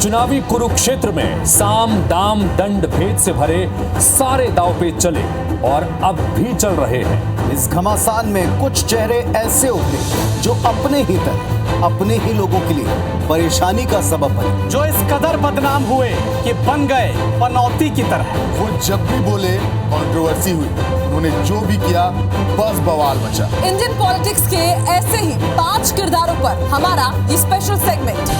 चुनावी कुरुक्षेत्र में साम दाम दंड भेद से भरे सारे दांव पेच चले और अब भी चल रहे हैं। इस घमासान में कुछ चेहरे ऐसे उभरे जो अपने ही तरह अपने ही लोगों के लिए परेशानी का सबब बने, जो इस कदर बदनाम हुए कि बन गए पनौती की तरह। वो जब भी बोले कंट्रोवर्सी हुई, उन्होंने जो भी किया बस बवाल मचा। इंडियन पॉलिटिक्स के ऐसे ही 5 किरदारों पर हमारा ये स्पेशल सेगमेंट।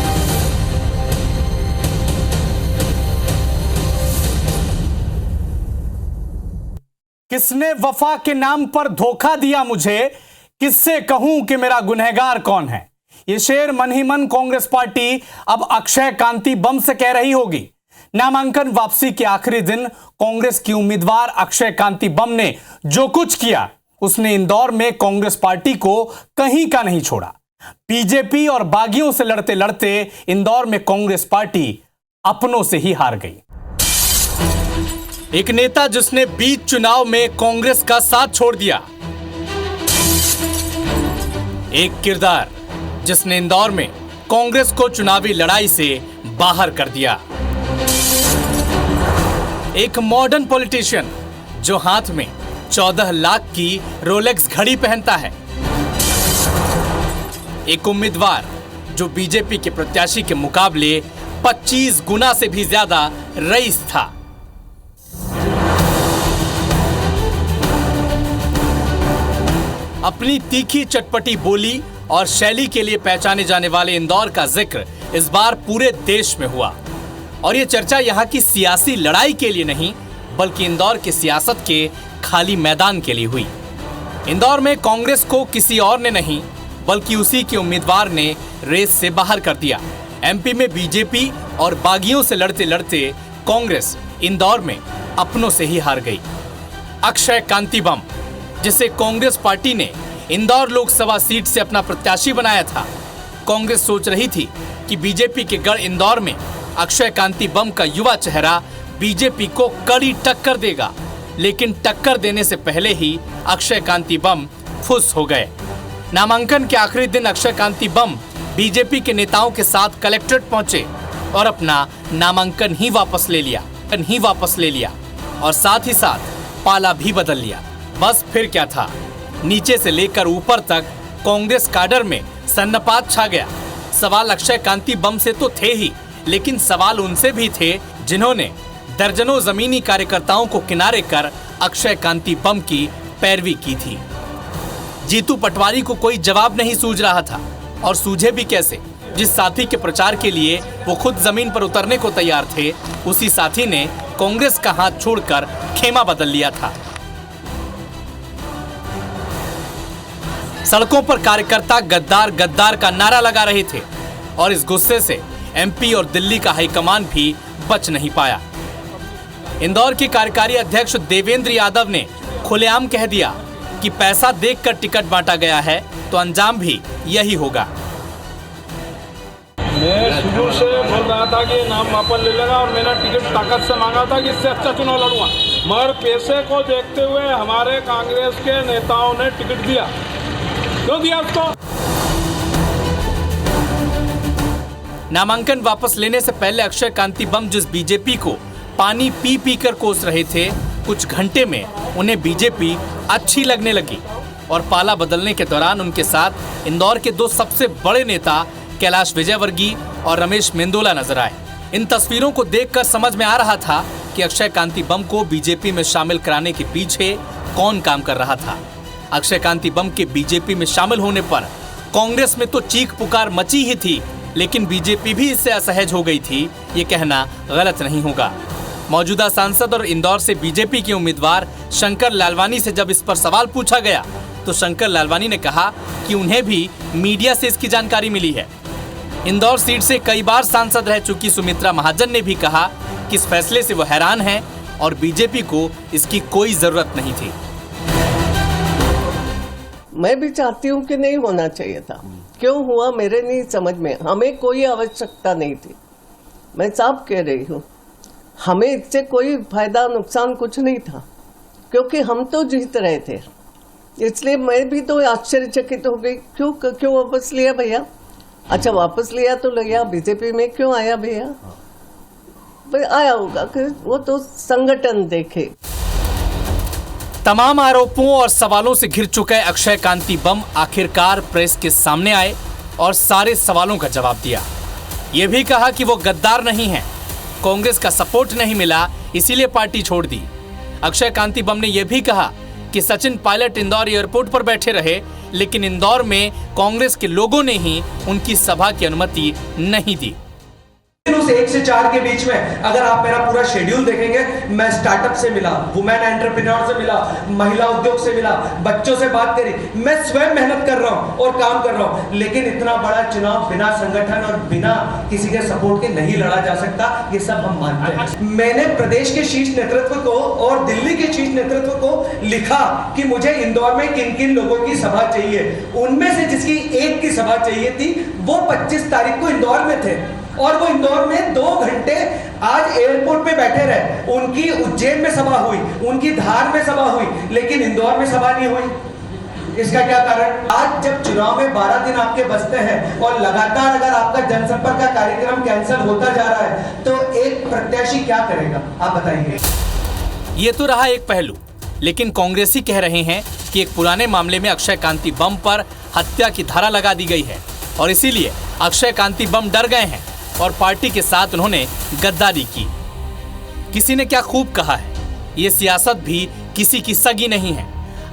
किसने वफा के नाम पर धोखा दिया मुझे, किससे कहूं कि मेरा गुनहगार कौन है। ये शेर मन ही मन कांग्रेस पार्टी अब अक्षय कांति बम से कह रही होगी। नामांकन वापसी के आखिरी दिन कांग्रेस की उम्मीदवार अक्षय कांति बम ने जो कुछ किया, उसने इंदौर में कांग्रेस पार्टी को कहीं का नहीं छोड़ा। बीजेपी और बागियों से लड़ते लड़ते इंदौर में कांग्रेस पार्टी अपनों से ही हार गई। एक नेता जिसने बीच चुनाव में कांग्रेस का साथ छोड़ दिया, एक किरदार जिसने इंदौर में कांग्रेस को चुनावी लड़ाई से बाहर कर दिया, एक मॉडर्न पॉलिटिशियन जो हाथ में 14 लाख की रोलेक्स घड़ी पहनता है, एक उम्मीदवार जो बीजेपी के प्रत्याशी के मुकाबले 25 गुना से भी ज्यादा रईस था। अपनी तीखी चटपटी बोली और शैली के लिए पहचाने जाने वाले इंदौर का जिक्र इस बार पूरे देश में हुआ। और ये चर्चा यहाँ की सियासी लड़ाई के लिए नहीं, बल्कि इंदौर की सियासत के खाली मैदान के लिए हुई। इंदौर में कांग्रेस को किसी और ने नहीं, बल्कि उसी के उम्मीदवार ने रेस से बाहर कर दिया। एमपी में बीजेपी और बागियों से लड़ते लड़ते कांग्रेस इंदौर में अपनों से ही हार गई। अक्षय कांति बम, जिसे कांग्रेस पार्टी ने इंदौर लोकसभा सीट से अपना प्रत्याशी बनाया था, कांग्रेस सोच रही थी कि बीजेपी के गढ़ इंदौर में अक्षय कांति बम का युवा चेहरा बीजेपी को कड़ी टक्कर देगा। लेकिन टक्कर देने से पहले ही अक्षय कांति बम फुस हो गए। नामांकन के आखिरी दिन अक्षय कांति बम बीजेपी के नेताओं के साथ कलेक्ट्रेट पहुंचे और अपना नामांकन ही वापस ले लिया और साथ ही साथ पाला भी बदल लिया। बस फिर क्या था, नीचे से लेकर ऊपर तक कांग्रेस काडर में सन्नाटा छा गया। सवाल अक्षय कांति बम से तो थे ही, लेकिन सवाल उनसे भी थे जिन्होंने दर्जनों जमीनी कार्यकर्ताओं को किनारे कर अक्षय कांति बम की पैरवी की थी। जीतू पटवारी को कोई जवाब नहीं सूझ रहा था, और सूझे भी कैसे। जिस साथी के प्रचार के लिए वो खुद जमीन पर उतरने को तैयार थे, उसी साथी ने कांग्रेस का हाथ छोड़कर खेमा बदल लिया था। सड़कों पर कार्यकर्ता गद्दार गद्दार का नारा लगा रहे थे, और इस गुस्से से एमपी और दिल्ली का हाईकमान भी बच नहीं पाया। इंदौर के कार्यकारी अध्यक्ष देवेंद्र यादव ने खुलेआम कह दिया कि पैसा देखकर टिकट बांटा गया है, तो अंजाम भी यही होगा। मैं शुरू से बोल रहा था कि नाम वापस ले लेगा, और मैंने टिकट ताकत से मांगा था कि इससे अच्छा चुनाव लड़ूंगा, मगर पैसे को देखते हुए हमारे कांग्रेस के नेताओं ने टिकट दिया। क्यों दिया उसको? नामांकन वापस लेने से पहले अक्षय कांति बम जिस बीजेपी को पानी पी पी कर कोस रहे थे, कुछ घंटे में उन्हें बीजेपी अच्छी लगने लगी, और पाला बदलने के दौरान उनके साथ इंदौर के 2 सबसे बड़े नेता कैलाश विजयवर्गीय और रमेश मेंदोला नजर आए। इन तस्वीरों को देखकर समझ में आ रहा था कि अक्षय कांति बम को बीजेपी में शामिल कराने के पीछे कौन काम कर रहा था। अक्षय कांति बम के बीजेपी में शामिल होने पर कांग्रेस में तो चीख पुकार मची ही थी, लेकिन बीजेपी भी इससे असहज हो गई थी, ये कहना गलत नहीं होगा। मौजूदा सांसद और इंदौर से बीजेपी के उम्मीदवार शंकर लालवानी से जब इस पर सवाल पूछा गया, तो शंकर लालवानी ने कहा कि उन्हें भी मीडिया से इसकी जानकारी मिली है। इंदौर सीट से कई बार सांसद रह चुकी सुमित्रा महाजन ने भी कहा कि इस फैसले से वो हैरान हैं और बीजेपी को इसकी कोई जरूरत नहीं थी। मैं भी चाहती हूँ कि नहीं होना चाहिए था। क्यों हुआ मेरे नहीं समझ में, हमें कोई आवश्यकता नहीं थी। मैं साफ कह रही हूँ, हमें इससे कोई फायदा नुकसान कुछ नहीं था, क्योंकि हम तो जीत रहे थे। इसलिए मैं भी तो आश्चर्यचकित हो गई, क्यों वापस लिया भैया? अच्छा वापस लिया तो लिया, बीजेपी में क्यों आया भैया? भाई आया होगा कि वो तो संगठन देखे। तमाम आरोपों और सवालों से घिर चुके अक्षय कांति बम आखिरकार प्रेस के सामने आए और सारे सवालों का जवाब दिया। ये भी कहा कि वो गद्दार नहीं है, कांग्रेस का सपोर्ट नहीं मिला इसीलिए पार्टी छोड़ दी। अक्षय कांति बम ने यह भी कहा कि सचिन पायलट इंदौर एयरपोर्ट पर बैठे रहे, लेकिन इंदौर में कांग्रेस के लोगों ने ही उनकी सभा की अनुमति नहीं दी। उस 1 से 4 के बीच में अगर आप मेरा पूरा शेड्यूल देखेंगे, मैं स्टार्टअप से मिला, वुमेन एंटरप्रेन्योर से मिला, महिला उद्योग से मिला, बच्चों से बात करी, मैं स्वयं मेहनत कर रहा हूं और काम कर रहा हूं। लेकिन इतना बड़ा चुनाव बिना संगठन और बिना किसी के सपोर्ट के नहीं लड़ा जा सकता, ये सब हम मानते हैं। मैंने प्रदेश के शीर्ष नेतृत्व को और दिल्ली के शीर्ष नेतृत्व को लिखा कि मुझे इंदौर में किन किन लोगों की सभा चाहिए। उनमें से जिसकी एक की सभा चाहिए थी वो 25 तारीख को इंदौर में थे और वो इंदौर में 2 घंटे आज एयरपोर्ट पे बैठे रहे। उनकी उज्जैन में सभा हुई, उनकी धार में सभा हुई, लेकिन इंदौर में सभा नहीं हुई। इसका क्या कारण? आज जब चुनाव में 12 दिन आपके बचते हैं और लगातार अगर आपका जनसंपर्क का कार्यक्रम कैंसिल होता जा रहा है तो एक प्रत्याशी क्या करेगा, आप बताइए। ये तो रहा एक पहलू, लेकिन कांग्रेसी कह रहे हैं कि एक पुराने मामले में अक्षय कांति बम पर हत्या की धारा लगा दी गई है और इसीलिए अक्षय कांति बम डर गए हैं और पार्टी के साथ उन्होंने गद्दारी की। किसी ने क्या खूब कहा है, ये सियासत भी किसी की सगी नहीं है।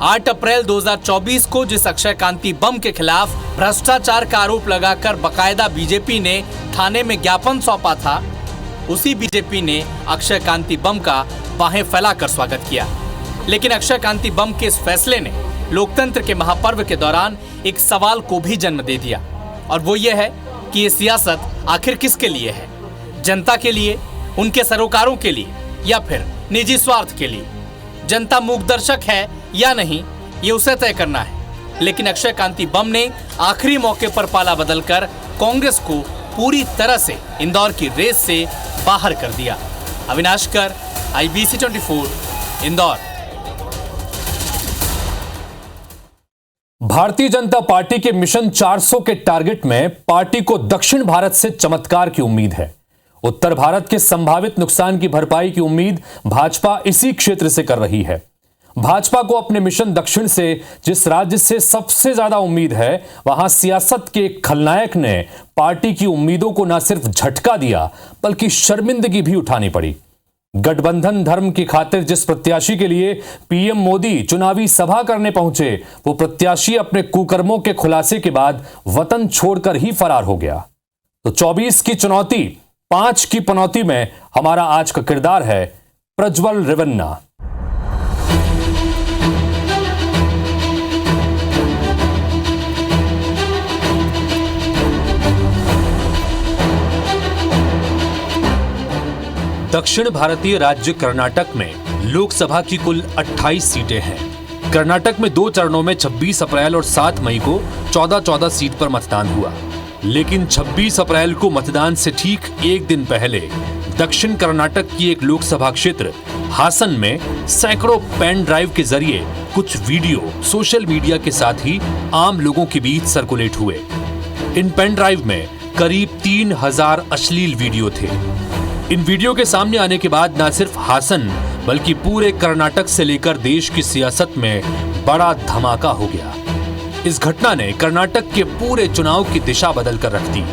8 अप्रैल 2024 को जिस अक्षय कांति बम के खिलाफ भ्रष्टाचार का आरोप लगाकर बकायदा बीजेपी ने थाने में ज्ञापन सौंपा था, उसी बीजेपी ने अक्षय कांति बम का बाहें फैलाकर स्वागत किया। लेकिन अक्षय कांति बम के इस फैसले ने लोकतंत्र के महापर्व के दौरान एक सवाल को भी जन्म दे दिया और वो ये है कि ये सियासत आखिर किसके लिए है? जनता के लिए, उनके सरोकारों के लिए या फिर निजी स्वार्थ के लिए? जनता मूकदर्शक है या नहीं, ये उसे तय करना है। लेकिन अक्षय कांति बम ने आखिरी मौके पर पाला बदलकर कांग्रेस को पूरी तरह से इंदौर की रेस से बाहर कर दिया। अविनाश कर, IBC 24, इंदौर। भारतीय जनता पार्टी के मिशन 400 के टारगेट में पार्टी को दक्षिण भारत से चमत्कार की उम्मीद है। उत्तर भारत के संभावित नुकसान की भरपाई की उम्मीद भाजपा इसी क्षेत्र से कर रही है। भाजपा को अपने मिशन दक्षिण से जिस राज्य से सबसे ज्यादा उम्मीद है, वहां सियासत के एक खलनायक ने पार्टी की उम्मीदों को न सिर्फ झटका दिया बल्कि शर्मिंदगी भी उठानी पड़ी। गठबंधन धर्म की खातिर जिस प्रत्याशी के लिए पीएम मोदी चुनावी सभा करने पहुंचे, वो प्रत्याशी अपने कुकर्मों के खुलासे के बाद वतन छोड़कर ही फरार हो गया। तो 24 की चुनौती 5 की पनौती में हमारा आज का किरदार है प्रज्वल रेवन्ना। दक्षिण भारतीय राज्य कर्नाटक में लोकसभा की कुल 28 सीटें हैं। कर्नाटक में 2 चरणों में 26 अप्रैल और 7 मई को 14-14 सीट पर मतदान हुआ। लेकिन 26 अप्रैल को मतदान से ठीक एक दिन पहले दक्षिण कर्नाटक की एक लोकसभा क्षेत्र हासन में सैकड़ों पेन ड्राइव के जरिए कुछ वीडियो सोशल मीडिया के साथ ही आम लोगों के बीच सर्कुलेट हुए। इन पेन ड्राइव में करीब 3000 अश्लील वीडियो थे। इन वीडियो के सामने आने के बाद न सिर्फ हासन बल्कि पूरे कर्नाटक से लेकर देश की सियासत में बड़ा धमाका हो गया। इस घटना ने कर्नाटक के पूरे चुनाव की दिशा बदल कर रख दी।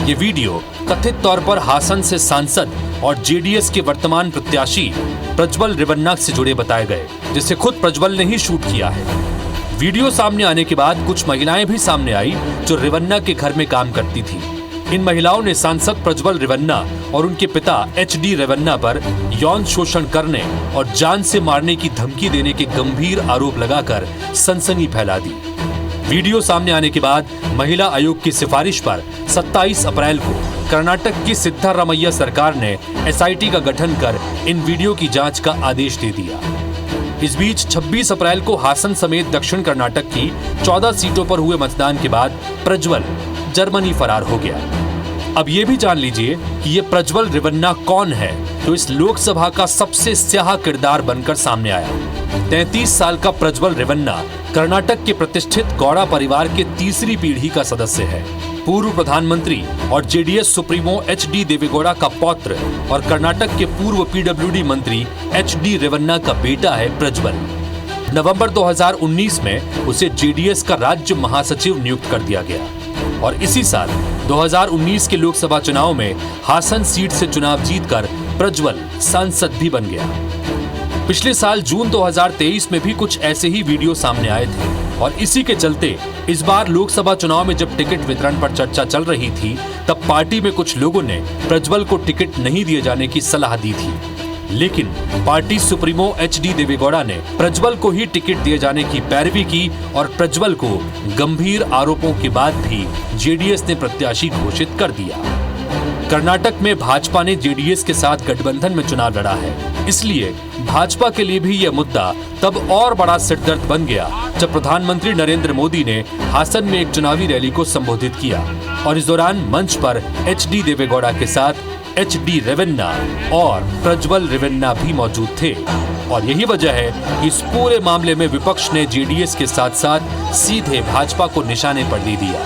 ये वीडियो कथित तौर पर हासन से सांसद और जेडीएस के वर्तमान प्रत्याशी प्रज्वल रेवन्ना से जुड़े बताए गए, जिसे खुद प्रज्वल ने ही शूट किया है। वीडियो सामने आने के बाद कुछ महिलाएं भी सामने आई जो रेवन्ना के घर में काम करती थी। इन महिलाओं ने सांसद प्रज्वल रेवन्ना और उनके पिता HD रेवन्ना पर यौन शोषण करने और जान से मारने की धमकी देने के गंभीर आरोप लगाकर सनसनी फैला दी। वीडियो सामने आने के बाद महिला आयोग की सिफारिश पर 27 अप्रैल को कर्नाटक की सिद्धारमैया सरकार ने SIT का गठन कर इन वीडियो की जांच का आदेश दे दिया। इस बीच 26 अप्रैल को हासन समेत दक्षिण कर्नाटक की 14 सीटों पर हुए मतदान के बाद प्रज्वल जर्मनी फरार हो गया। अब ये भी जान लीजिए कि ये प्रज्वल रेवन्ना कौन है जो इस लोकसभा का सबसे स्याह किरदार बनकर सामने आया। 33 साल का प्रज्वल रेवन्ना कर्नाटक के प्रतिष्ठित गौड़ा परिवार के तीसरी पीढ़ी का सदस्य है। पूर्व प्रधानमंत्री और जेडीएस सुप्रीमो एचडी देवेगौड़ा का पौत्र और कर्नाटक के पूर्व पीडब्ल्यूडी मंत्री एचडी रेवन्ना का बेटा है प्रज्वल। नवंबर 2019 में उसे जेडीएस का राज्य महासचिव नियुक्त कर दिया गया और इसी साल 2019 के लोकसभा चुनाव में हासन सीट से चुनाव जीतकर प्रज्वल सांसद भी बन गया। पिछले साल जून 2023 में भी कुछ ऐसे ही वीडियो सामने आए थे और इसी के चलते इस बार लोकसभा चुनाव में जब टिकट वितरण पर चर्चा चल रही थी तब पार्टी में कुछ लोगों ने प्रज्वल को टिकट नहीं दिए जाने की सलाह दी थी, लेकिन पार्टी सुप्रीमो एचडी देवेगौड़ा ने प्रज्वल को ही टिकट दिए जाने की पैरवी की और प्रज्वल को गंभीर आरोपों के बाद भी जेडीएस ने प्रत्याशी घोषित कर दिया। कर्नाटक में भाजपा ने जेडीएस के साथ गठबंधन में चुनाव लड़ा है, इसलिए भाजपा के लिए भी यह मुद्दा तब और बड़ा सिरदर्द बन गया जब प्रधानमंत्री नरेंद्र मोदी ने हासन में एक चुनावी रैली को संबोधित किया और इस दौरान मंच पर एचडी देवेगौड़ा के साथ एचडी रेवन्ना और प्रज्वल रेवन्ना भी मौजूद थे और यही वजह है कि इस पूरे मामले में विपक्ष ने जेडीएस के साथ साथ सीधे भाजपा को निशाने पर ले दिया।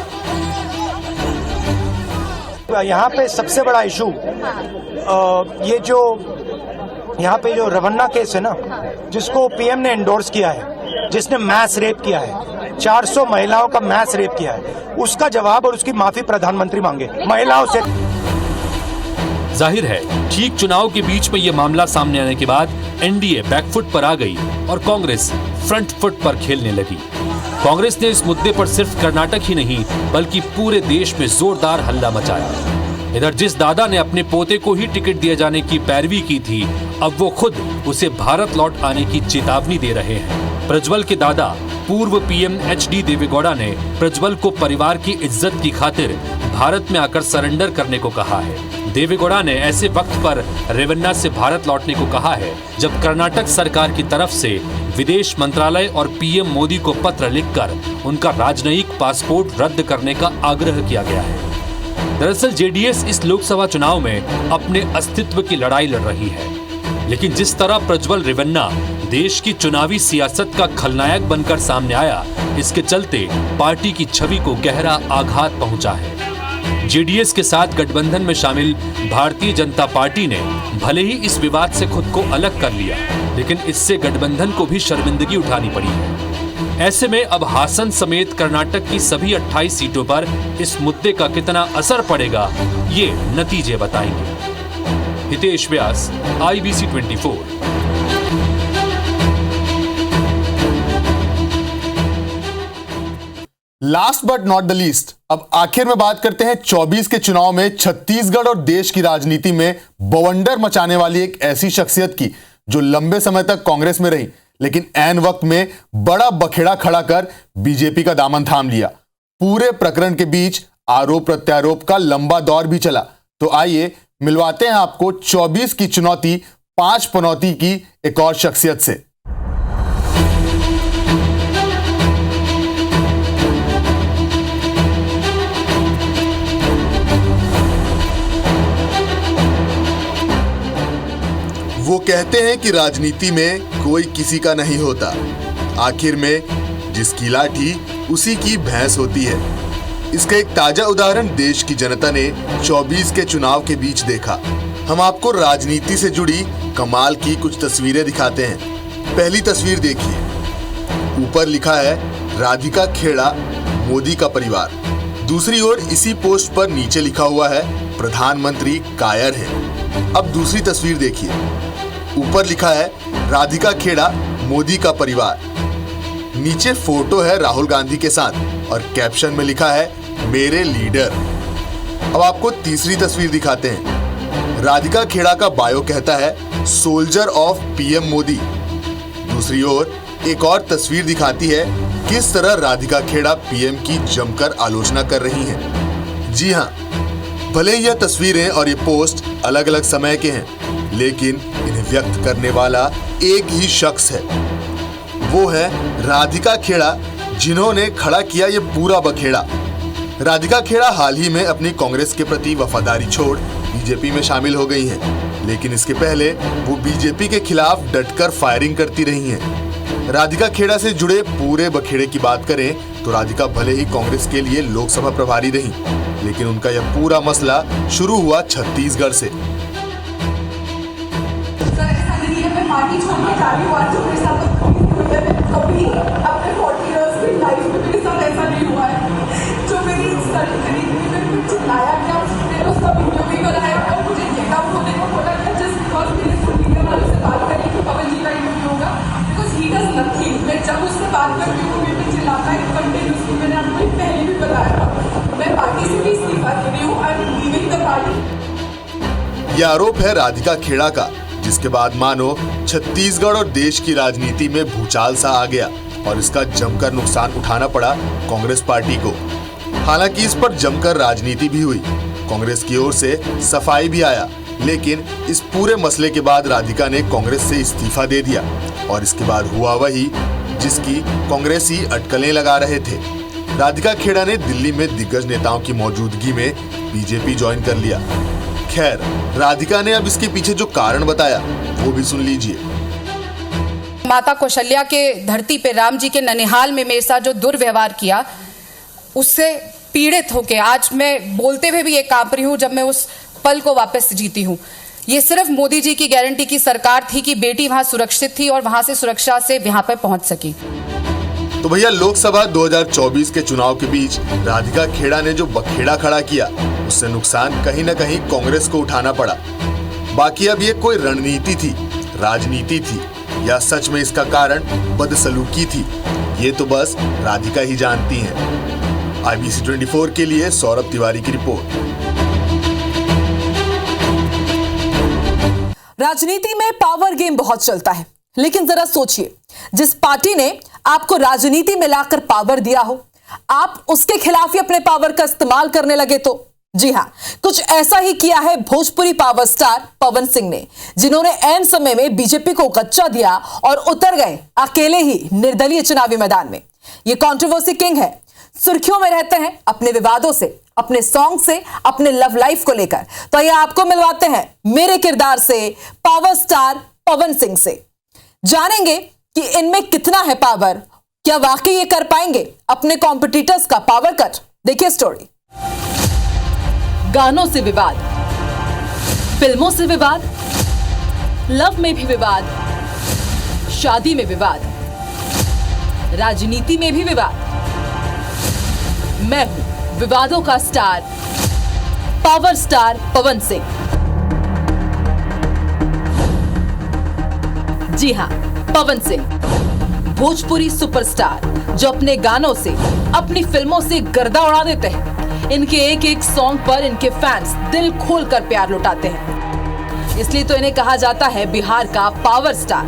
यहाँ पे सबसे बड़ा इशू ये जो यहाँ पे जो रेवन्ना केस है ना, जिसको पीएम ने एंडोर्स किया है, जिसने मैस रेप किया है, 400 महिलाओं का मैस रेप किया है, उसका जवाब और उसकी माफी प्रधानमंत्री मांगे महिलाओं से। जाहिर है ठीक चुनाव के बीच में यह मामला सामने आने के बाद एनडीए बैकफुट पर आ गई और कांग्रेस फ्रंट फुट पर खेलने लगी। कांग्रेस ने इस मुद्दे पर सिर्फ कर्नाटक ही नहीं बल्कि पूरे देश में जोरदार हल्ला मचाया। इधर जिस दादा ने अपने पोते को ही टिकट दिए जाने की पैरवी की थी, अब वो खुद उसे भारत लौट आने की चेतावनी दे रहे हैं। प्रज्वल के दादा पूर्व पीएम एचडी देवेगौड़ा ने प्रज्वल को परिवार की इज्जत की खातिर भारत में आकर सरेंडर करने को कहा है। देवेगौड़ा ने ऐसे वक्त पर रेवन्ना से भारत लौटने को कहा है जब कर्नाटक सरकार की तरफ से विदेश मंत्रालय और पीएम मोदी को पत्र लिखकर उनका राजनयिक पासपोर्ट रद्द करने का आग्रह किया गया है। दरअसल जेडीएस इस लोकसभा चुनाव में अपने अस्तित्व की लड़ाई लड़ रही है, लेकिन जिस तरह प्रज्वल रेवन्ना देश की चुनावी सियासत का खलनायक बनकर सामने आया, इसके चलते पार्टी की छवि को गहरा आघात पहुंचा है। जेडीएस के साथ गठबंधन में शामिल भारतीय जनता पार्टी ने भले ही इस विवाद से खुद को अलग कर लिया, लेकिन इससे गठबंधन को भी शर्मिंदगी उठानी पड़ी है। ऐसे में अब हासन समेत कर्नाटक की सभी 28 सीटों पर इस मुद्दे का कितना असर पड़ेगा, ये नतीजे बताएंगे। हितेश व्यास, IBC 24। Last but not the least, अब आखिर में बात करते हैं 24 के चुनाव में छत्तीसगढ़ और देश की राजनीति में बवंडर मचाने वाली एक ऐसी शख्सियत की जो लंबे समय तक कांग्रेस में रही, लेकिन ऐन वक्त में बड़ा बखेड़ा खड़ा कर बीजेपी का दामन थाम लिया। पूरे प्रकरण के बीच आरोप प्रत्यारोप का लंबा दौर भी चला। तो आइए मिलवाते हैं आपको 24 की चुनौती 5 पनौती की एक और शख्सियत से। वो कहते हैं कि राजनीति में कोई किसी का नहीं होता, आखिर में जिसकी लाठी उसी की भैंस होती है। इसका एक ताजा उदाहरण देश की जनता ने 24 के चुनाव के बीच देखा। हम आपको राजनीति से जुड़ी कमाल की कुछ तस्वीरें दिखाते हैं। पहली तस्वीर देखिए, ऊपर लिखा है राधिका खेड़ा मोदी का परिवार। दूसरी ओर इसी पोस्ट पर नीचे लिखा हुआ है प्रधानमंत्री कायर है। अब दूसरी तस्वीर देखिए, ऊपर लिखा है राधिका खेड़ा मोदी का परिवार, नीचे फोटो है राहुल गांधी के साथ और कैप्शन में लिखा है मेरे लीडर। अब आपको तीसरी तस्वीर दिखाते हैं। राधिका खेड़ा का बायो कहता है सोल्जर ऑफ पीएम मोदी। दूसरी ओर एक और तस्वीर दिखाती है किस तरह राधिका खेड़ा पीएम की जमकर आलोचना कर रही हैं। जी हाँ, भले ही यह तस्वीरें और ये पोस्ट अलग अलग समय के हैं, लेकिन इन्हें व्यक्त करने वाला एक ही शख्स है। वो है राधिका खेड़ा, जिन्होंने खड़ा किया ये पूरा बखेड़ा। राधिका खेड़ा हाल ही में अपनी कांग्रेस के प्रति वफादारी छोड़ बीजेपी में शामिल हो गई हैं, लेकिन इसके पहले वो बीजेपी के खिलाफ डटकर फायरिंग करती रही हैं। राधिका खेड़ा से जुड़े पूरे बखेड़े की बात करें तो राधिका भले ही कांग्रेस के लिए लोकसभा प्रभारी रही, लेकिन उनका यह पूरा मसला शुरू हुआ छत्तीसगढ़ से। पार्टी छोड़ के जा रही हूँ आज, जो मेरे साथ कभी अपने 40 इयर्स की लाइफ में मेरे साथ ऐसा नहीं हुआ है। जो मेरी इंसल्ट करी, मेरे पे चिल्लाया गया, मैंने उसका वीडियो भी बनाया और मुझे गेट आउट होने को बोला गया जस्ट बिकॉज मेरे मीडिया वालों से बात करी कि पवन जी का इंटरव्यू होगा, बिकॉज ही डज नथिंग। मैं जब उससे बात करती हूँ मेरे पे चिल्लाता है कंटिन्यूसली। मैंने आपको पहले भी बताया था, मैं पार्टी से भी इस्तीफा दे रही हूँ, I am leaving the party. यह आरोप है राधिका खेड़ा का, जिसके बाद मानो छत्तीसगढ़ और देश की राजनीति में भूचाल सा आ गया और इसका जमकर नुकसान उठाना पड़ा कांग्रेस पार्टी को। हालांकि इस पर जमकर राजनीति भी हुई, कांग्रेस की ओर से सफाई भी आया, लेकिन इस पूरे मसले के बाद राधिका ने कांग्रेस से इस्तीफा दे दिया और इसके बाद हुआ वही जिसकी कांग्रेसी अटकलें लगा रहे थे। राधिका खेड़ा ने दिल्ली में दिग्गज नेताओं की मौजूदगी में बीजेपी ज्वाइन कर लिया। खैर, राधिका ने अब इसके पीछे जो कारण बताया वो भी सुन लीजिए। माता कौशल्या के धरती पे राम जी के ननिहाल में मेरे साथ जो दुर्व्यवहार किया, उससे पीड़ित होके आज मैं बोलते हुए भी ये कांप रही हूँ जब मैं उस पल को वापस जीती हूँ। ये सिर्फ मोदी जी की गारंटी की सरकार थी कि बेटी वहां सुरक्षित थी और वहां से सुरक्षा से यहाँ पर पहुंच सकी। तो भैया, लोकसभा 2024 के चुनाव के बीच राधिका खेड़ा ने जो बखेड़ा खड़ा किया, उससे नुकसान कहीं न कहीं कांग्रेस को उठाना पड़ा। बाकी अब ये कोई रणनीति थी, राजनीति थी, या सच में इसका कारण बदसलूकी थी, ये तो बस राधिका ही जानती हैं। IBC 24 के लिए सौरभ तिवारी की रिपोर्ट। राजनीति में पावर गेम बहुत चलता है, लेकिन जरा सोचिए, जिस पार्टी ने आपको राजनीति में लाकर पावर दिया हो, आप उसके खिलाफ ही अपने पावर का इस्तेमाल करने लगे तो जी हां, कुछ ऐसा ही किया है भोजपुरी पावर स्टार पवन सिंह ने, जिन्होंने ऐन समय में बीजेपी को गच्चा दिया और उतर गए अकेले ही निर्दलीय चुनावी मैदान में। ये कंट्रोवर्सी किंग है, सुर्खियों में रहते हैं अपने विवादों से, अपने सॉन्ग से, अपने लव लाइफ को लेकर। तो ये आपको मिलवाते हैं मेरे किरदार से पावर स्टार पवन सिंह से। जानेंगे कि इनमें कितना है पावर, क्या वाकई ये कर पाएंगे अपने कॉम्पिटिटर्स का पावर कट। देखिए स्टोरी। गानों से विवाद, फिल्मों से विवाद, लव में भी विवाद, शादी में विवाद, राजनीति में भी विवाद। मैं हूं विवादों का star, power star Pawan Singh. जी हां, पवन सिंह, भोजपुरी सुपरस्टार जो अपने गानों से, अपनी फिल्मों से गर्दा उड़ा देते हैं। इनके एक एक सॉन्ग पर इनके फैंस दिल खोलकर प्यार लुटाते हैं, इसलिए तो इन्हें कहा जाता है बिहार का पावर स्टार।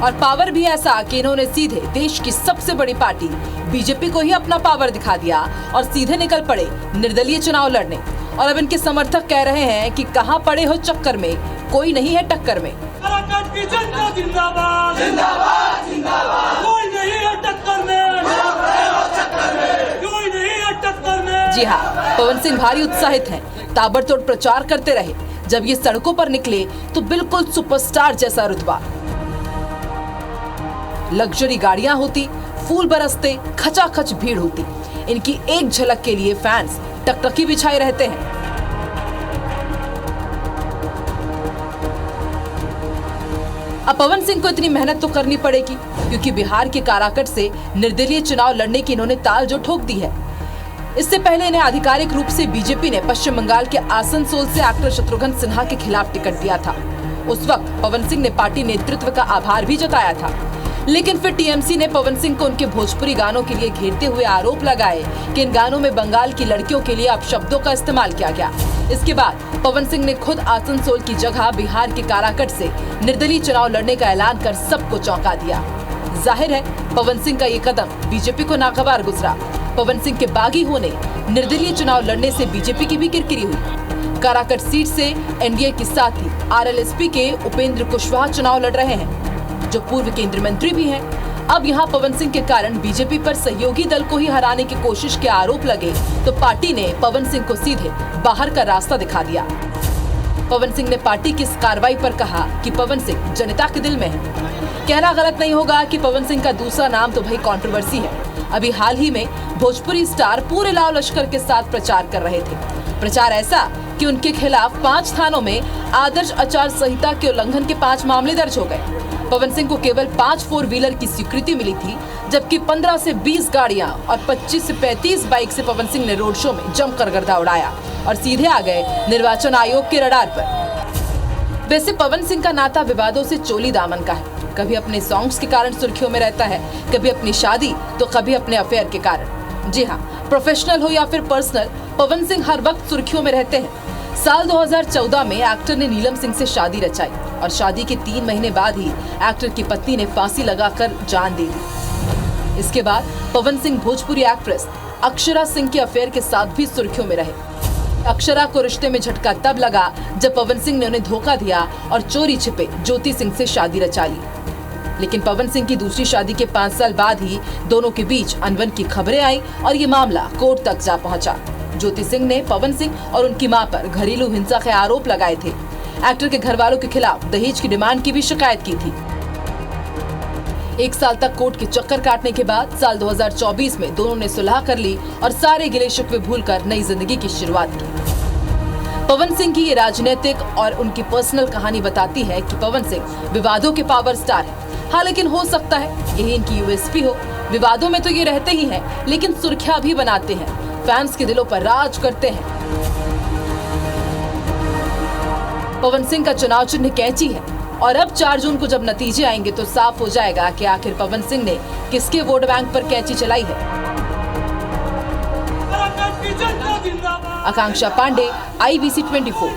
और पावर भी ऐसा कि इन्होंने सीधे देश की सबसे बड़ी पार्टी बीजेपी को ही अपना पावर दिखा दिया और सीधे निकल पड़े निर्दलीय चुनाव लड़ने। और अब इनके समर्थक कह रहे हैं कि कहां पड़े हो चक्कर में, कोई नहीं है टक्कर में। जिंदाबाद जिंदाबाद जिंदाबाद, कोई नहीं है टक्कर में, कोई नहीं है टक्कर में। जी हाँ, पवन सिंह भारी उत्साहित हैं, ताबड़तोड़ प्रचार करते रहे। जब ये सड़कों पर निकले तो बिल्कुल सुपरस्टार जैसा रुतबा, लग्जरी गाड़ियां होती, फूल बरसते, खचाखच भीड़ होती। इनकी एक झलक के लिए फैंस टकटकी बिछाए रहते हैं। अब पवन सिंह को इतनी मेहनत तो करनी पड़ेगी, क्योंकि बिहार के काराकट से निर्दलीय चुनाव लड़ने की इन्होंने ताल जो ठोक दी है। इससे पहले इन्हें आधिकारिक रूप से बीजेपी ने पश्चिम बंगाल के आसनसोल से एक्टर शत्रुघ्न सिन्हा के खिलाफ टिकट दिया था। उस वक्त पवन सिंह ने पार्टी नेतृत्व का आभार भी जताया था, लेकिन फिर टीएमसी ने पवन सिंह को उनके भोजपुरी गानों के लिए घेरते हुए आरोप लगाए कि इन गानों में बंगाल की लड़कियों के लिए अपशब्दों का इस्तेमाल किया गया। इसके बाद पवन सिंह ने खुद आसनसोल की जगह बिहार के काराकट से निर्दलीय चुनाव लड़ने का ऐलान कर सबको चौंका दिया। जाहिर है पवन सिंह का ये कदम बीजेपी को नागवार गुजरा। पवन सिंह के बागी होने, निर्दलीय चुनाव लड़ने से बीजेपी की भी किरकिरी हुई। काराकट सीट से एनडीए के साथ ही आरएलएसपी के उपेंद्र कुशवाहा चुनाव लड़ रहे हैं, जो पूर्व केंद्रीय मंत्री भी हैं। अब यहाँ पवन सिंह के कारण बीजेपी पर सहयोगी दल को ही हराने की कोशिश के आरोप लगे तो पार्टी ने पवन सिंह को सीधे बाहर का रास्ता दिखा दिया। पवन सिंह ने पार्टी की इस कार्रवाई पर कहा कि पवन सिंह जनता के दिल में है। कहना गलत नहीं होगा कि पवन सिंह का दूसरा नाम तो भाई कंट्रोवर्सी है। अभी हाल ही में भोजपुरी स्टार पूरे लाव लश्कर के साथ प्रचार कर रहे थे। प्रचार ऐसा कि उनके खिलाफ 5 थानों में आदर्श आचार संहिता के उल्लंघन के 5 मामले दर्ज हो गए। पवन सिंह को केवल 5 4 व्हीलर की स्वीकृति मिली थी, जबकि 15 से 20 गाड़ियां और 25 से 35 बाइक से पवन सिंह ने रोड शो में जमकर गर्दा उड़ाया और सीधे आ गए निर्वाचन आयोग के रडार पर। वैसे पवन सिंह का नाता विवादों से चोली दामन का है। कभी अपने सॉन्ग्स के कारण सुर्खियों में रहता है, कभी अपनी शादी तो कभी अपने अफेयर के कारण। जी हाँ, प्रोफेशनल हो या फिर पर्सनल, पवन सिंह हर वक्त सुर्खियों में रहते हैं। साल 2014 में एक्टर ने नीलम सिंह से शादी रचाई और शादी के 3 महीने बाद ही एक्टर की पत्नी ने फांसी लगाकर जान दे दी। इसके बाद पवन सिंह भोजपुरी एक्ट्रेस अक्षरा सिंह के अफेयर के साथ भी सुर्खियों में रहे। अक्षरा को रिश्ते में झटका तब लगा जब पवन सिंह ने उन्हें धोखा दिया और चोरी छिपे ज्योति सिंह से शादी रचा ली। लेकिन पवन सिंह की दूसरी शादी के 5 साल बाद ही दोनों के बीच अनबन की खबरें आई और ये मामला कोर्ट तक जा पहुंचा। ज्योति सिंह ने पवन सिंह और उनकी मां पर घरेलू हिंसा के आरोप लगाए थे। एक्टर के घर वालों के खिलाफ दहेज की डिमांड की भी शिकायत की थी। 1 साल तक कोर्ट के चक्कर काटने के बाद साल 2024 में दोनों ने सुलह कर ली और सारे गिले शिकवे भूलकर नई जिंदगी की शुरुआत की। पवन सिंह की ये राजनीतिक और उनकी पर्सनल कहानी बताती है कि पवन सिंह विवादों के पावर स्टार है। हाँ, लेकिन हो सकता है यही इनकी यूएसपी हो। विवादों में तो ये रहते ही हैं, लेकिन सुर्खियां भी बनाते हैं, फैंस के दिलों पर राज करते हैं। पवन सिंह का चुनाव चिन्ह कैंची है और अब 4 जून को जब नतीजे आएंगे तो साफ हो जाएगा कि आखिर पवन सिंह ने किसके वोट बैंक पर कैंची चलाई है। आकांक्षा पांडे, IBC 24।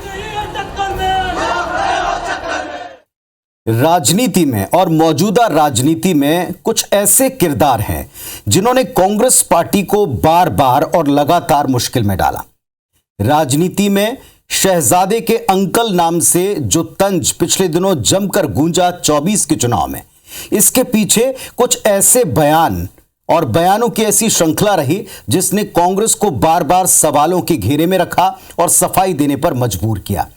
राजनीति में और मौजूदा राजनीति में कुछ ऐसे किरदार हैं जिन्होंने कांग्रेस पार्टी को बार बार और लगातार मुश्किल में डाला। राजनीति में शहजादे के अंकल नाम से जो तंज पिछले दिनों जमकर गूंजा 24 के चुनाव में, इसके पीछे कुछ ऐसे बयान और बयानों की ऐसी श्रृंखला रही जिसने कांग्रेस को बार बार सवालों के घेरे में रखा और सफाई देने पर मजबूर किया।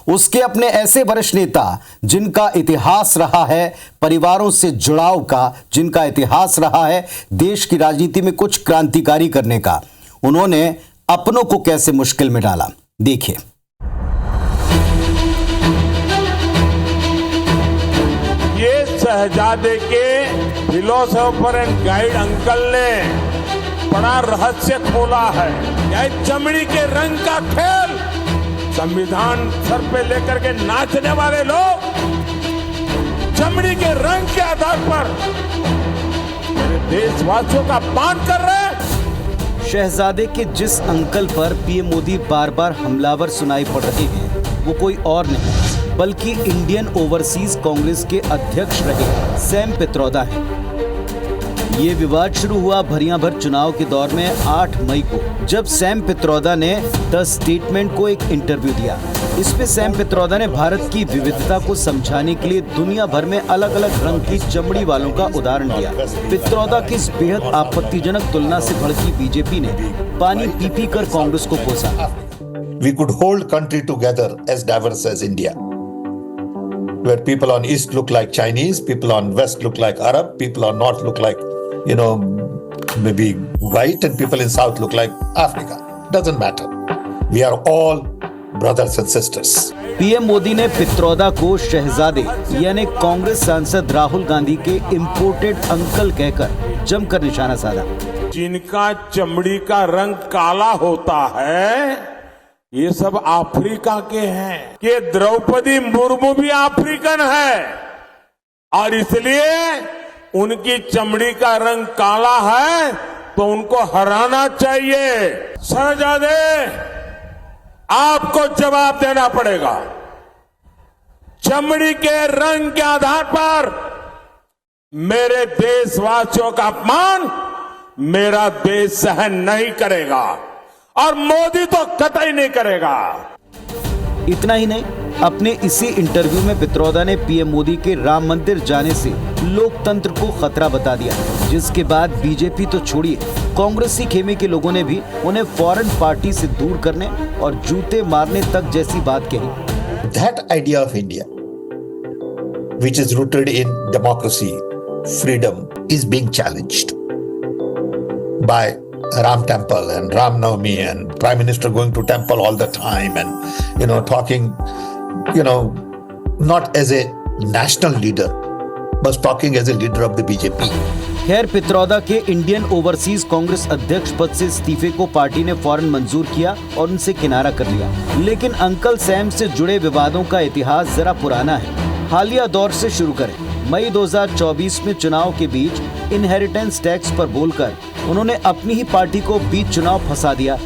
उसके अपने ऐसे वरिष्ठ नेता जिनका इतिहास रहा है परिवारों से जुड़ाव का, जिनका इतिहास रहा है देश की राजनीति में कुछ क्रांतिकारी करने का, उन्होंने अपनों को कैसे मुश्किल में डाला, देखिए। ये शहजादे के फिलोसोफर एंड गाइड अंकल ने बड़ा रहस्य खोला है। यह चमड़ी के रंग का खेल, संविधान सर पे लेकर के नाचने वाले लोग चमड़ी के रंग के आधार पर देशवासियों का अपमान कर रहे हैं। शहजादे के जिस अंकल पर पीएम मोदी बार बार हमलावर सुनाई पड़ रहे हैं वो कोई और नहीं बल्कि इंडियन ओवरसीज कांग्रेस के अध्यक्ष रहे सैम पित्रोदा हैं। ये विवाद शुरू हुआ भरियां भर चुनाव के दौर में 8 मई को, जब सैम पित्रोदा ने द स्टेटमेंट को एक इंटरव्यू दिया। इसमें सैम पित्रोदा ने भारत की विविधता को समझाने के लिए दुनिया भर में अलग अलग रंग की चमड़ी वालों का उदाहरण दिया। पित्रोदा की इस बेहद आपत्तिजनक तुलना से भड़की बीजेपी ने पानी पी पी कर कांग्रेस को कोसा। We could hold country together as diverse as India, where people on east look like Chinese, people on west look like Arab, people on north look like, maybe white, and people in south look like Africa. Doesn't matter. We are all brothers and sisters. PM Modi ने पित्रोदा को शहजादे यानी कांग्रेस सांसद राहुल गांधी के imported uncle कहकर जमकर निशाना साधा। जिनका चमड़ी का रंग काला होता है ये सब अफ्रीका के हैं। ये द्रौपदी मुर्मू भी अफ्रीकन है और इसलिए उनकी चमड़ी का रंग काला है तो उनको हराना चाहिए। शहजादे, आपको जवाब देना पड़ेगा। चमड़ी के रंग के आधार पर मेरे देशवासियों का अपमान मेरा देश सहन नहीं करेगा और मोदी तो कतई नहीं करेगा। इतना ही नहीं, अपने इसी इंटरव्यू में पित्रोदा ने पीएम मोदी के राम मंदिर जाने से लोकतंत्र को खतरा बता दिया, जिसके बाद बीजेपी तो छोड़िए, कांग्रेसी खेमे के लोगों ने भी उन्हें फॉरेन पार्टी से दूर करने और जूते मारने तक जैसी बात कही। That idea of India, which is rooted in democracy, freedom, is being challenged by Ram Temple and Ram Navami and Prime Minister going to temple all the time and talking, not as a national leader, but talking as a leader of the BJP. खैर, पित्रोदा के Indian overseas Congress अध्यक्ष पद से इस्तीफे को party ने फौरन मंजूर किया और उनसे किनारा कर लिया। लेकिन अंकल सैम से जुड़े विवादों का इतिहास जरा पुराना है। हालिया दौर से शुरू करें। मई 2024 में चुनाव के बीच इनहेरिटेंस टैक्स पर बोलकर उन्होंने अपनी ही पार्टी को बीच चुनाव फंसा दिया।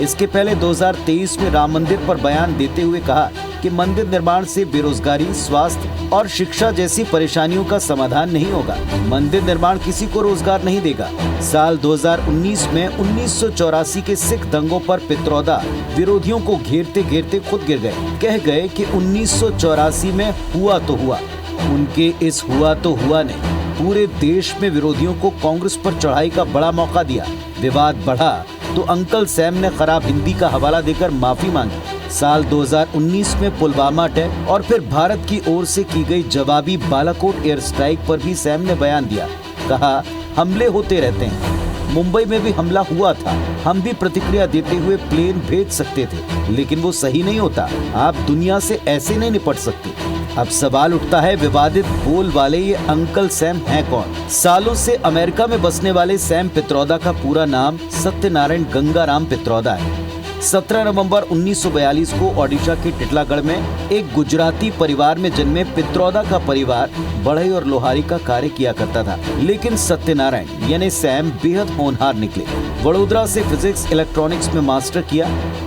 इसके पहले 2023 में राम मंदिर पर बयान देते हुए कहा कि मंदिर निर्माण से बेरोजगारी, स्वास्थ्य और शिक्षा जैसी परेशानियों का समाधान नहीं होगा। मंदिर निर्माण किसी को रोजगार नहीं देगा। साल 2019 में 1984 के सिख दंगों पर पित्रोदा विरोधियों को घेरते घेरते खुद गिर गए। कह गए कि 1984 में हुआ तो हुआ। उनके इस हुआ तो हुआ ने पूरे देश में विरोधियों को कांग्रेस पर चढ़ाई का बड़ा मौका दिया। विवाद बढ़ा तो अंकल सैम ने खराब हिंदी का हवाला देकर माफी मांगी। साल 2019 में पुलवामा अटैक और फिर भारत की ओर से की गई जवाबी बालाकोट एयर स्ट्राइक पर भी सैम ने बयान दिया। कहा, हमले होते रहते हैं, मुंबई में भी हमला हुआ था, हम भी प्रतिक्रिया देते हुए प्लेन भेज सकते थे, लेकिन वो सही नहीं होता। आप दुनिया से ऐसे नहीं निपट सकते। अब सवाल उठता है, विवादित बोल वाले ये अंकल सैम हैं कौन? सालों से अमेरिका में बसने वाले सैम पित्रोदा का पूरा नाम सत्यनारायण गंगाराम पित्रोदा है। 17 नवंबर 1942 को ओडिशा के टिटलागढ़ में एक गुजराती परिवार में जन्मे पित्रोदा का परिवार बढ़ई और लोहारी का कार्य किया करता था। लेकिन सत्यनारायण यानी सैम बेहद होनहार निकले। वडोदरा से फिजिक्स इलेक्ट्रॉनिक्स में मास्टर किया,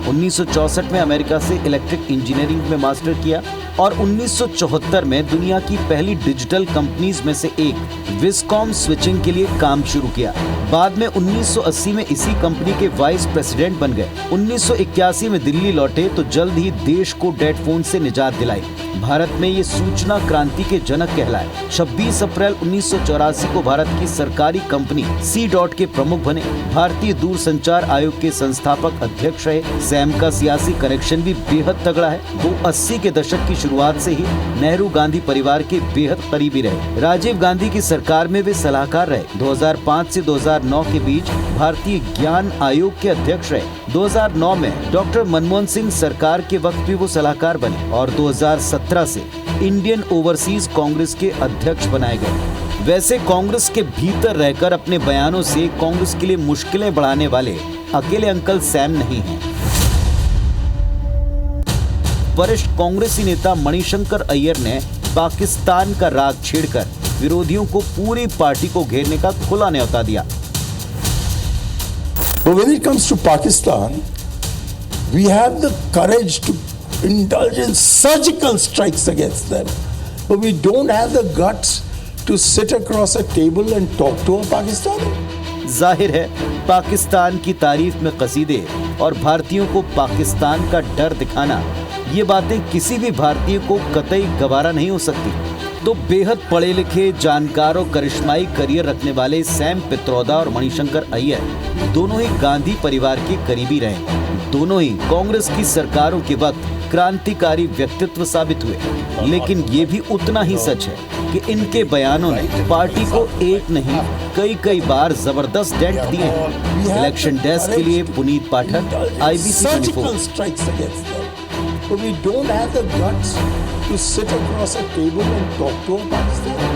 1964 में अमेरिका से इलेक्ट्रिक इंजीनियरिंग में मास्टर किया और 1974 में दुनिया की पहली डिजिटल कंपनीज में से एक विस्कॉम स्विचिंग के लिए काम शुरू किया। बाद में 1980 में इसी कंपनी के वाइस प्रेसिडेंट बन गए। 1981 में दिल्ली लौटे तो जल्द ही देश को डेड फोन से निजात दिलाई। भारत में ये सूचना क्रांति के जनक कहलाए। 26 अप्रैल 1984 को भारत की सरकारी कंपनी C.डॉट के प्रमुख बने। भारतीय दूरसंचार आयोग के संस्थापक अध्यक्ष रहे। सैम का सियासी कनेक्शन भी बेहद तगड़ा है। वो 80 के दशक की शुरुआत से ही नेहरू गांधी परिवार के बेहद करीबी रहे। राजीव गांधी की सरकार में वे सलाहकार रहे। 2005 से 2009 के बीच भारतीय ज्ञान आयोग के अध्यक्ष रहे। 2009 में डॉक्टर मनमोहन सिंह सरकार के वक्त भी वो सलाहकार बने और 2017 से इंडियन ओवरसीज कांग्रेस के अध्यक्ष बनाए गए। वैसे कांग्रेस के भीतर रहकर अपने बयानों से कांग्रेस के लिए मुश्किलें बढ़ाने वाले अकेले अंकल सैम नहीं हैं। वरिष्ठ कांग्रेसी नेता मणिशंकर अय्यर ने पाकिस्तान का राग छेड़कर विरोधियों को पूरी पार्टी को घेरने का खुला न्योता दिया। But when it comes to Pakistan, we have the courage to indulge in surgical strikes against them. But we don't have the guts to sit across a table and talk to a Pakistani. जाहिर है पाकिस्तान की तारीफ में कसीदे और भारतीयों को पाकिस्तान का डर दिखाना, ये बातें किसी भी भारतीय को कतई गवारा नहीं हो सकती। तो बेहद पढ़े लिखे, जानकार और करिश्माई करियर रखने वाले सैम पित्रोदा और मणिशंकर अय्यर दोनों ही गांधी परिवार के करीबी रहे। दोनों ही कांग्रेस की सरकारों के वक्त क्रांतिकारी व्यक्तित्व साबित हुए। लेकिन ये भी उतना ही सच है कि इनके बयानों ने पार्टी को एक नहीं कई बार जबरदस्त डेंट दिए हैं। इलेक्शन डेस्क के लिए पुनीत पाठक, IBC 24। But we don't have the guts to sit across a table and talk to a Pakistani.